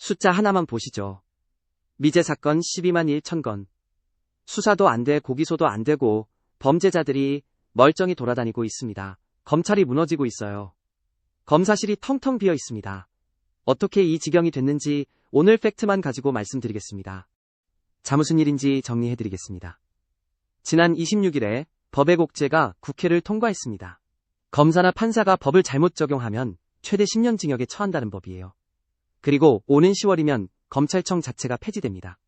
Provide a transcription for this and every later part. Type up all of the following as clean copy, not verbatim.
숫자 하나만 보시죠. 미제 사건 12만 1천 건. 수사도 안 돼 고기소도 안 되고 범죄자들이 멀쩡히 돌아다니고 있습니다. 검찰이 무너지고 있어요. 검사실이 텅텅 비어 있습니다. 어떻게 이 지경이 됐는지 오늘 팩트만 가지고 말씀드리겠습니다. 자, 무슨 일인지 정리해드리겠습니다. 지난 26일에 법의 곡제가 국회를 통과했습니다. 검사나 판사가 법을 잘못 적용하면 최대 10년 징역에 처한다는 법이에요. 그리고 오는 10월이면 검찰청 자체가 폐지됩니다.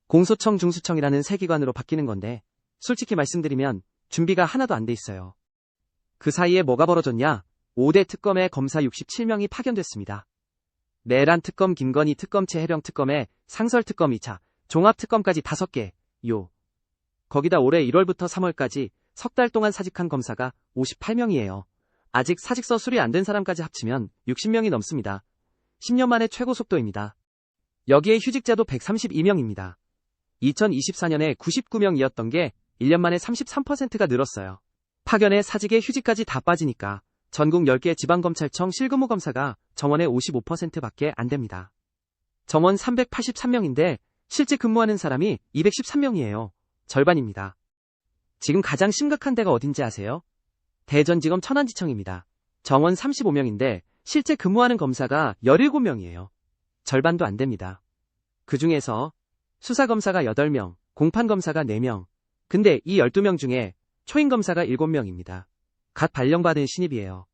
공소청, 중수청이라는 새 기관으로 바뀌는 건데 솔직히 말씀드리면 준비가 하나도 안 돼 있어요. 그 사이에 뭐가 벌어졌냐? 5대 특검에 검사 67명이 파견됐습니다. 내란 특검, 김건희 특검, 최혜령 특검에 상설 특검 2차, 종합 특검까지 5개. 거기다 올해 1월부터 3월까지 석 달 동안 사직한 검사가 58명이에요. 아직 사직서 수리 안 된 사람까지 합치면 60명이 넘습니다. 10년 만에 최고 속도입니다. 여기에 휴직자도 132명입니다. 2024년에 99명이었던 게 1년 만에 33%가 늘었어요. 파견에 사직에 휴직까지 다 빠지니까 전국 10개 지방검찰청 실근무 검사가 정원의 55%밖에 안 됩니다. 정원 383명인데 실제 근무하는 사람이 213명이에요. 절반입니다. 지금 가장 심각한 데가 어딘지 아세요? 대전지검 천안지청입니다. 정원 35명인데 실제 근무하는 검사가 17명이에요. 절반도 안 됩니다. 그 중에서 수사검사가 8명, 공판검사가 4명. 근데 이 12명 중에 초임검사가 7명입니다. 갓 발령받은 신입이에요.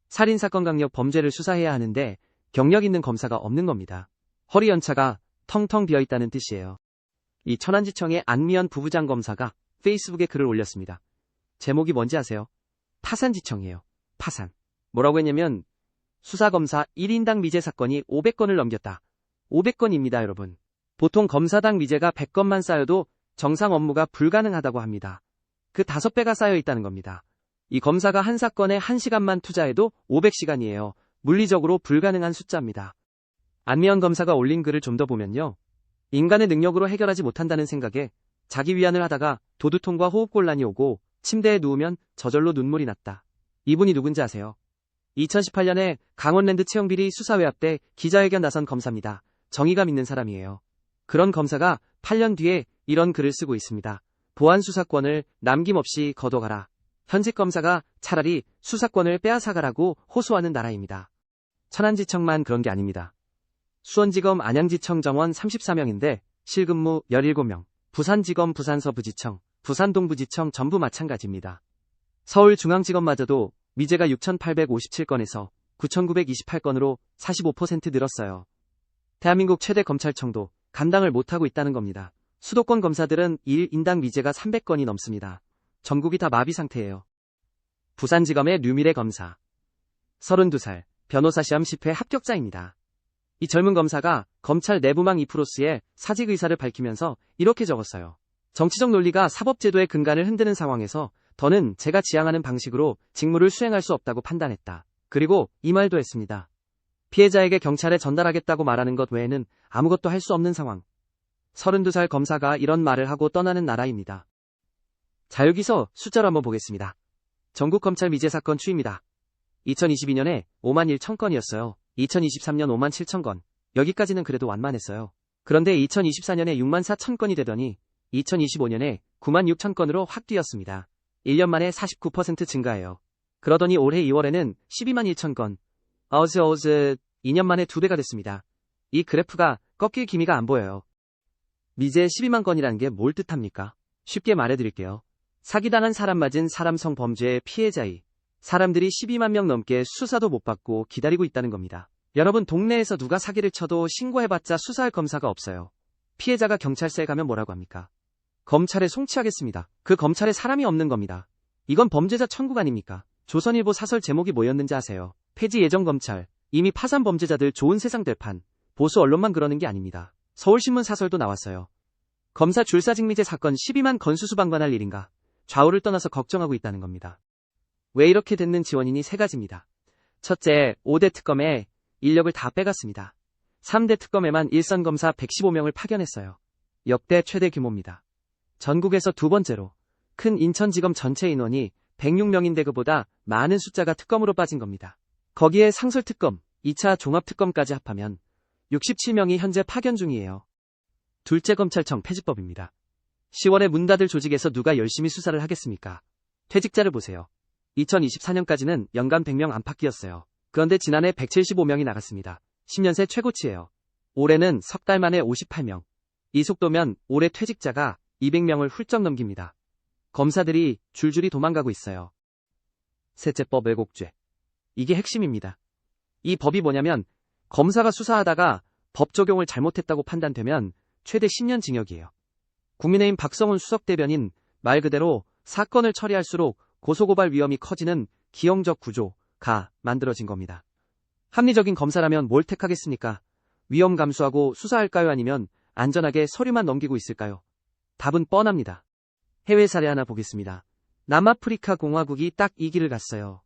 살인사건 강력 범죄를 수사해야 하는데 경력 있는 검사가 없는 겁니다. 허리 연차가 텅텅 비어있다는 뜻이에요. 이 천안지청의 안미연 부부장 검사가 페이스북에 글을 올렸습니다. 제목이 뭔지 아세요? 파산지청이에요. 파산. 뭐라고 했냐면 수사검사 1인당 미제 사건이 500건을 넘겼다. 500건입니다, 여러분. 보통 검사당 미제가 100건만 쌓여도 정상 업무가 불가능하다고 합니다. 그 5배가 쌓여 있다는 겁니다. 이 검사가 한 사건에 1시간만 투자해도 500시간이에요. 물리적으로 불가능한 숫자입니다. 안미연 검사가 올린 글을 좀 더 보면요. 인간의 능력으로 해결하지 못한다는 생각에 자기 위안을 하다가 도두통과 호흡곤란이 오고 침대에 누우면 저절로 눈물이 났다. 이분이 누군지 아세요? 2018년에 강원랜드 채용비리 수사외압 때 기자회견 나선 검사입니다. 정의감 있는 사람이에요. 그런 검사가 8년 뒤에 이런 글을 쓰고 있습니다. 보안 수사권을 남김없이 거둬가라. 현직 검사가 차라리 수사권을 빼앗아가라고 호소하는 나라입니다. 천안지청만 그런 게 아닙니다. 수원지검 안양지청 정원 34명인데 실근무 17명, 부산지검 부산서부지청, 부산동부지청 전부 마찬가지입니다. 서울중앙지검마저도 미제가 6,857건에서 9,928건으로 45% 늘었어요. 대한민국 최대 검찰청도 감당을 못하고 있다는 겁니다. 수도권 검사들은 1인당 미제가 300건이 넘습니다. 전국이 다 마비 상태예요. 부산지검의 류미래 검사. 32살, 변호사 시험 10회 합격자입니다. 이 젊은 검사가 검찰 내부망 이프로스에 사직 의사를 밝히면서 이렇게 적었어요. 정치적 논리가 사법제도의 근간을 흔드는 상황에서 더는 제가 지향하는 방식으로 직무를 수행할 수 없다고 판단했다. 그리고 이 말도 했습니다. 피해자에게 경찰에 전달하겠다고 말하는 것 외에는 아무것도 할 수 없는 상황. 32살 검사가 이런 말을 하고 떠나는 나라입니다. 자, 여기서 숫자로 한번 보겠습니다. 전국검찰 미제 사건 추이입니다. 2022년에 5만 1천 건이었어요. 2023년 5만 7천 건. 여기까지는 그래도 완만했어요. 그런데 2024년에 6만 4천 건이 되더니 2025년에 9만 6천 건으로 확 뛰었습니다. 1년 만에 49% 증가해요. 그러더니 올해 2월에는 12만 1천 건. 어즈 2년 만에 2배가 됐습니다. 이 그래프가 꺾일 기미가 안 보여요. 미제 12만 건이라는 게 뭘 뜻합니까? 쉽게 말해드릴게요. 사기당한 사람 맞은 사람 성범죄의 피해자이 사람들이 12만 명 넘게 수사도 못 받고 기다리고 있다는 겁니다. 여러분, 동네에서 누가 사기를 쳐도 신고해봤자 수사할 검사가 없어요. 피해자가 경찰서에 가면 뭐라고 합니까? 검찰에 송치하겠습니다. 그 검찰에 사람이 없는 겁니다. 이건 범죄자 천국 아닙니까? 조선일보 사설 제목이 뭐였는지 아세요? 폐지 예정 검찰, 이미 파산 범죄자들 좋은 세상 될 판. 보수 언론만 그러는 게 아닙니다. 서울신문 사설도 나왔어요. 검사 줄사직 미제 사건 12만 건 수수방관할 일인가? 좌우를 떠나서 걱정하고 있다는 겁니다. 왜 이렇게 됐는지 원인이 3가지입니다. 첫째, 5대 특검에 인력을 다 빼갔습니다. 3대 특검에만 일선 검사 115명을 파견했어요. 역대 최대 규모입니다. 전국에서 두 번째로 큰 인천지검 전체 인원이 106명인데 그보다 많은 숫자가 특검으로 빠진 겁니다. 거기에 상설특검, 2차 종합특검까지 합하면 67명이 현재 파견 중이에요. 둘째 검찰청 폐지법입니다. 10월에 문 닫을 조직에서 누가 열심히 수사를 하겠습니까? 퇴직자를 보세요. 2024년까지는 연간 100명 안팎이었어요. 그런데 지난해 175명이 나갔습니다. 10년 새 최고치예요. 올해는 석 달 만에 58명. 이 속도면 올해 퇴직자가 200명을 훌쩍 넘깁니다. 검사들이 줄줄이 도망가고 있어요. 셋째 법 왜곡죄. 이게 핵심입니다. 이 법이 뭐냐면 검사가 수사하다가 법 적용을 잘못했다고 판단되면 최대 10년 징역이에요. 국민의힘 박성훈 수석대변인 말 그대로 사건을 처리할수록 고소고발 위험이 커지는 기형적 구조가 만들어진 겁니다. 합리적인 검사라면 뭘 택하겠습니까? 위험 감수하고 수사할까요? 아니면 안전하게 서류만 넘기고 있을까요? 답은 뻔합니다. 해외 사례 하나 보겠습니다. 남아프리카 공화국이 딱 이 길을 갔어요.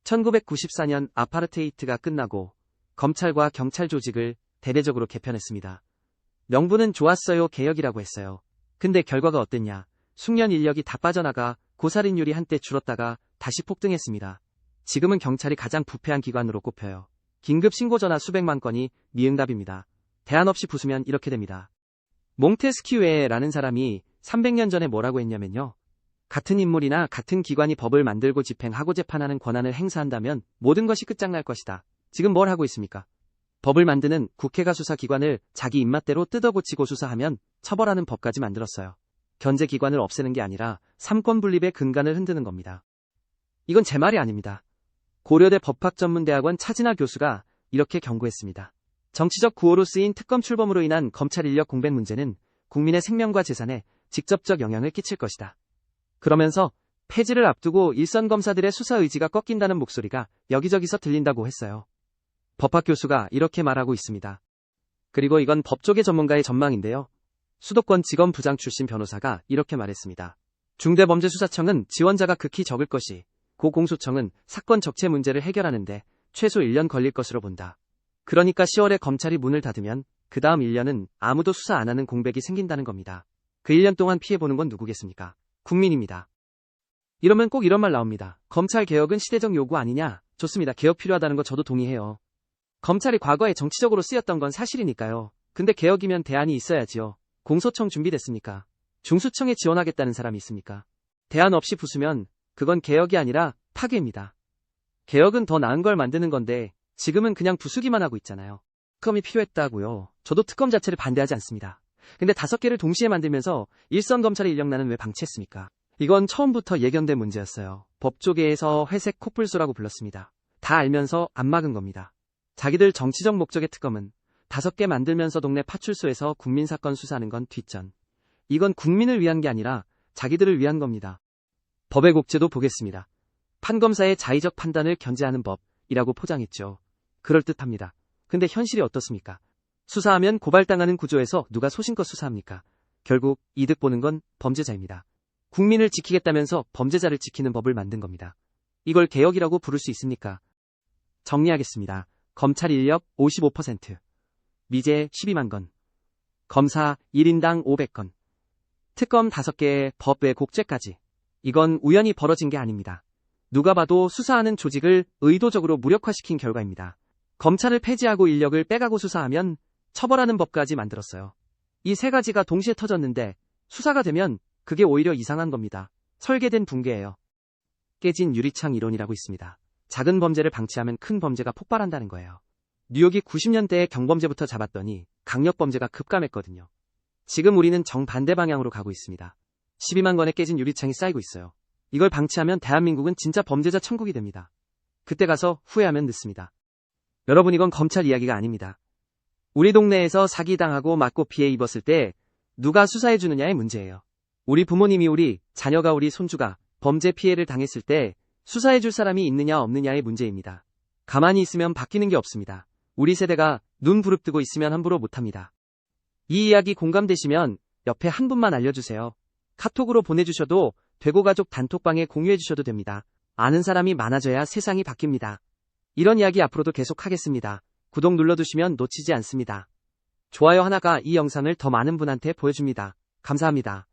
1994년 아파르테이트가 끝나고 검찰과 경찰 조직을 대대적으로 개편했습니다. 명분은 좋았어요. 개혁이라고 했어요. 근데 결과가 어땠냐? 숙련 인력이 다 빠져나가 고살인율이 한때 줄었다가 다시 폭등했습니다. 지금은 경찰이 가장 부패한 기관으로 꼽혀요. 긴급 신고 전화 수백만 건이 미응답입니다. 대안 없이 부수면 이렇게 됩니다. 몽테스키우에라는 사람이 300년 전에 뭐라고 했냐면요. 같은 인물이나 같은 기관이 법을 만들고 집행하고 재판하는 권한을 행사한다면 모든 것이 끝장날 것이다. 지금 뭘 하고 있습니까? 법을 만드는 국회가 수사기관을 자기 입맛대로 뜯어고치고 수사하면 처벌하는 법까지 만들었어요. 견제기관을 없애는 게 아니라 삼권 분립의 근간을 흔드는 겁니다. 이건 제 말이 아닙니다. 고려대 법학전문대학원 차진아 교수가 이렇게 경고했습니다. 정치적 구호로 쓰인 특검 출범으로 인한 검찰 인력 공백 문제는 국민의 생명과 재산에 직접적 영향을 끼칠 것이다. 그러면서 폐지를 앞두고 일선 검사들의 수사 의지가 꺾인다는 목소리가 여기저기서 들린다고 했어요. 법학 교수가 이렇게 말하고 있습니다. 그리고 이건 법조계 전문가의 전망인데요. 수도권 지검 부장 출신 변호사가 이렇게 말했습니다. 중대범죄수사청은 지원자가 극히 적을 것이, 고공소청은 사건 적체 문제를 해결하는데 최소 1년 걸릴 것으로 본다. 그러니까 10월에 검찰이 문을 닫으면 그 다음 1년은 아무도 수사 안 하는 공백이 생긴다는 겁니다. 그 1년 동안 피해보는 건 누구겠습니까? 국민입니다. 이러면 꼭 이런 말 나옵니다. 검찰 개혁은 시대적 요구 아니냐? 좋습니다. 개혁 필요하다는 거 저도 동의해요. 검찰이 과거에 정치적으로 쓰였던 건 사실이니까요. 근데 개혁이면 대안이 있어야지요. 공소청 준비됐습니까? 중수청에 지원하겠다는 사람이 있습니까? 대안 없이 부수면 그건 개혁이 아니라 파괴입니다. 개혁은 더 나은 걸 만드는 건데 지금은 그냥 부수기만 하고 있잖아요. 특검이 필요했다고요. 저도 특검 자체를 반대하지 않습니다. 근데 5개를 동시에 만들면서 일선 검찰의 인력난은 왜 방치했습니까? 이건 처음부터 예견된 문제였어요. 법조계에서 회색 코뿔소라고 불렀습니다. 다 알면서 안 막은 겁니다. 자기들 정치적 목적의 특검은 5개 만들면서 동네 파출소에서 국민사건 수사하는 건 뒷전. 이건 국민을 위한 게 아니라 자기들을 위한 겁니다. 법의 곡제도 보겠습니다. 판검사의 자의적 판단을 견제하는 법이라고 포장했죠. 그럴듯합니다. 근데 현실이 어떻습니까? 수사하면 고발당하는 구조에서 누가 소신껏 수사합니까? 결국 이득 보는 건 범죄자입니다. 국민을 지키겠다면서 범죄자를 지키는 법을 만든 겁니다. 이걸 개혁이라고 부를 수 있습니까? 정리하겠습니다. 검찰 인력 55%, 미제 12만 건, 검사 1인당 500건, 특검 5개의 법 왜곡죄까지. 이건 우연히 벌어진 게 아닙니다. 누가 봐도 수사하는 조직을 의도적으로 무력화시킨 결과입니다. 검찰을 폐지하고 인력을 빼가고 수사하면 처벌하는 법까지 만들었어요. 이 3가지가 동시에 터졌는데 수사가 되면 그게 오히려 이상한 겁니다. 설계된 붕괴예요. 깨진 유리창 이론이라고 있습니다. 작은 범죄를 방치하면 큰 범죄가 폭발한다는 거예요. 뉴욕이 90년대에 경범죄부터 잡았더니 강력범죄가 급감했거든요. 지금 우리는 정반대 방향으로 가고 있습니다. 12만 건의 깨진 유리창이 쌓이고 있어요. 이걸 방치하면 대한민국은 진짜 범죄자 천국이 됩니다. 그때 가서 후회하면 늦습니다. 여러분, 이건 검찰 이야기가 아닙니다. 우리 동네에서 사기당하고 맞고 피해 입었을 때 누가 수사해주느냐의 문제예요. 우리 부모님이, 우리 자녀가, 우리 손주가 범죄 피해를 당했을 때 수사해줄 사람이 있느냐 없느냐의 문제입니다. 가만히 있으면 바뀌는 게 없습니다. 우리 세대가 눈 부릅뜨고 있으면 함부로 못합니다. 이 이야기 공감되시면 옆에 한 분만 알려주세요. 카톡으로 보내주셔도 되고 가족 단톡방에 공유해주셔도 됩니다. 아는 사람이 많아져야 세상이 바뀝니다. 이런 이야기 앞으로도 계속 하겠습니다. 구독 눌러두시면 놓치지 않습니다. 좋아요 하나가 이 영상을 더 많은 분한테 보여줍니다. 감사합니다.